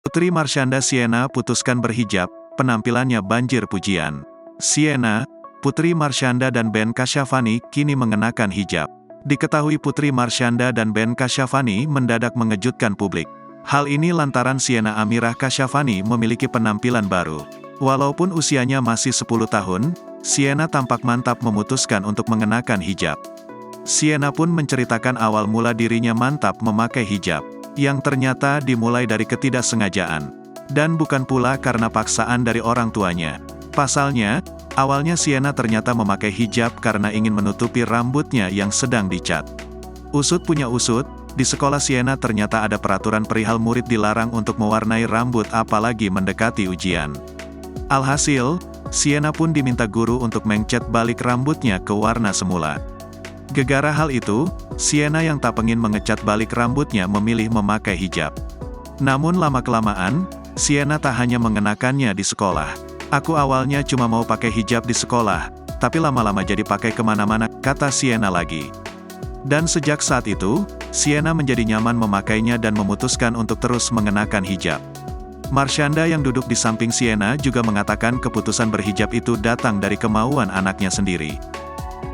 Putri Marshanda Sienna putuskan berhijab, penampilannya banjir pujian. Sienna, Putri Marshanda dan Ben Kasyafani kini mengenakan hijab. Diketahui Putri Marshanda dan Ben Kasyafani mendadak mengejutkan publik. Hal ini lantaran Sienna Amirah Kasyafani memiliki penampilan baru. Walaupun usianya masih 10 tahun, Sienna tampak mantap memutuskan untuk mengenakan hijab. Sienna pun menceritakan awal mula dirinya mantap memakai hijab, yang ternyata dimulai dari ketidaksengajaan. Dan bukan pula karena paksaan dari orang tuanya. Pasalnya, awalnya Sienna ternyata memakai hijab karena ingin menutupi rambutnya yang sedang dicat. Usut punya usut, di sekolah Sienna ternyata ada peraturan perihal murid dilarang untuk mewarnai rambut apalagi mendekati ujian. Alhasil, Sienna pun diminta guru untuk mencat balik rambutnya ke warna semula. Gegara hal itu, Sienna yang tak pengin mengecat balik rambutnya memilih memakai hijab. Namun lama-kelamaan, Sienna tak hanya mengenakannya di sekolah. Aku awalnya cuma mau pakai hijab di sekolah, tapi lama-lama jadi pakai kemana-mana, kata Sienna lagi. Dan sejak saat itu, Sienna menjadi nyaman memakainya dan memutuskan untuk terus mengenakan hijab. Marshanda yang duduk di samping Sienna juga mengatakan keputusan berhijab itu datang dari kemauan anaknya sendiri.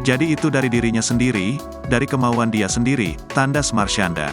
Jadi itu dari dirinya sendiri, dari kemauan dia sendiri, tandas Marshanda.